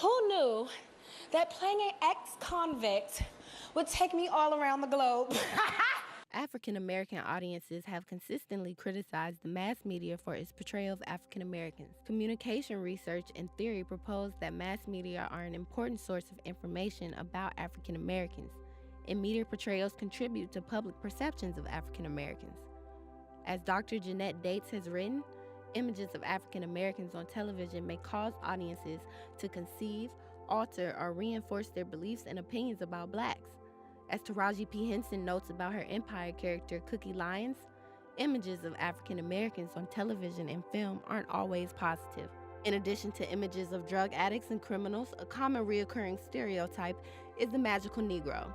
Who knew that playing an ex-convict would take me all around the globe? African American audiences have consistently criticized the mass media for its portrayal of African Americans. Communication research and theory propose that mass media are an important source of information about African Americans, and media portrayals contribute to public perceptions of African Americans. As Dr. Jeanette Dates has written, images of African Americans on television may cause audiences to conceive, alter, or reinforce their beliefs and opinions about blacks. As Taraji P. Henson notes about her Empire character Cookie Lyons, images of African Americans on television and film aren't always positive. In addition to images of drug addicts and criminals, a common reoccurring stereotype is the magical Negro,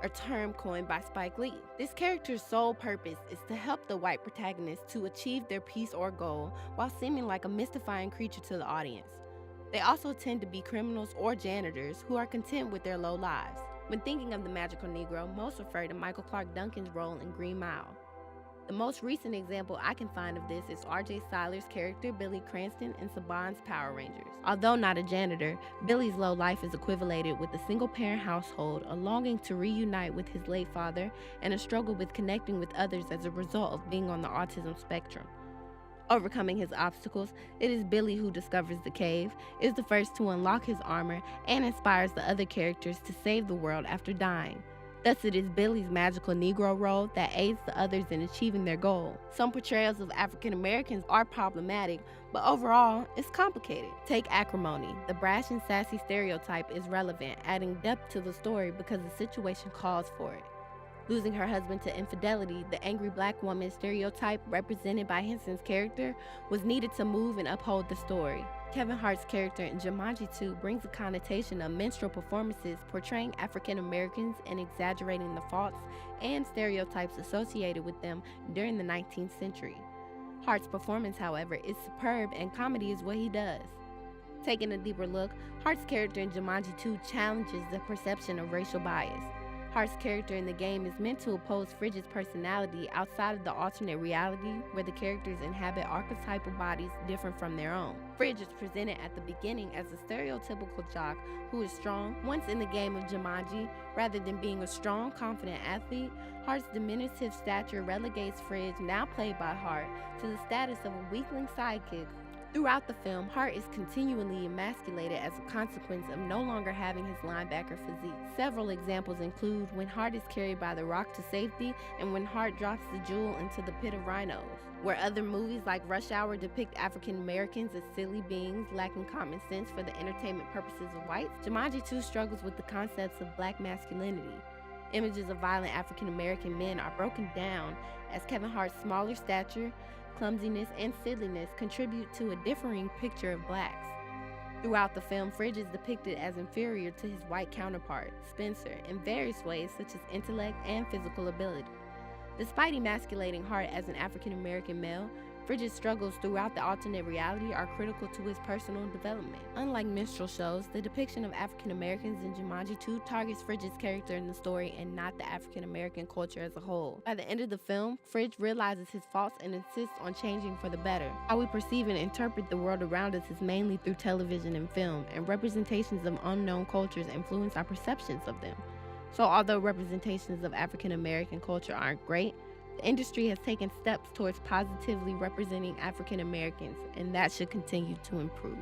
a term coined by Spike Lee. This character's sole purpose is to help the white protagonist to achieve their peace or goal while seeming like a mystifying creature to the audience. They also tend to be criminals or janitors who are content with their low lives. When thinking of the magical Negro, most refer to Michael Clark Duncan's role in Green Mile. The most recent example I can find of this is R.J. Cyler's character Billy Cranston in Saban's Power Rangers. Although not a janitor, Billy's low life is equivalated with a single-parent household, a longing to reunite with his late father, and a struggle with connecting with others as a result of being on the autism spectrum. Overcoming his obstacles, it is Billy who discovers the cave, is the first to unlock his armor, and inspires the other characters to save the world after dying. Thus, it is Billy's magical Negro role that aids the others in achieving their goal. Some portrayals of African Americans are problematic, but overall, it's complicated. Take acrimony. The brash and sassy stereotype is relevant, adding depth to the story because the situation calls for it. Losing her husband to infidelity, the angry black woman stereotype represented by Henson's character was needed to move and uphold the story. Kevin Hart's character in Jumanji 2 brings a connotation of minstrel performances portraying African Americans and exaggerating the faults and stereotypes associated with them during the 19th century. Hart's performance, however, is superb and comedy is what he does. Taking a deeper look, Hart's character in Jumanji 2 challenges the perception of racial bias. Hart's character in the game is meant to oppose Fridge's personality outside of the alternate reality where the characters inhabit archetypal bodies different from their own. Fridge is presented at the beginning as a stereotypical jock who is strong. Once in the game of Jumanji, rather than being a strong, confident athlete, Hart's diminutive stature relegates Fridge, now played by Hart, to the status of a weakling sidekick. Throughout the film, Hart is continually emasculated as a consequence of no longer having his linebacker physique. Several examples include when Hart is carried by the Rock to safety and when Hart drops the jewel into the pit of rhinos. Where other movies like Rush Hour depict African Americans as silly beings lacking common sense for the entertainment purposes of whites, Jumanji 2 struggles with the concepts of black masculinity. Images of violent African American men are broken down as Kevin Hart's smaller stature, clumsiness, and silliness contribute to a differing picture of blacks. Throughout the film, Fridge is depicted as inferior to his white counterpart, Spencer, in various ways such as intellect and physical ability. Despite emasculating Hart as an African American male, Fridge's struggles throughout the alternate reality are critical to his personal development. Unlike minstrel shows, the depiction of African Americans in Jumanji 2 targets Fridge's character in the story and not the African American culture as a whole. By the end of the film, Fridge realizes his faults and insists on changing for the better. How we perceive and interpret the world around us is mainly through television and film, and representations of unknown cultures influence our perceptions of them. So although representations of African American culture aren't great, the industry has taken steps towards positively representing African Americans, and that should continue to improve.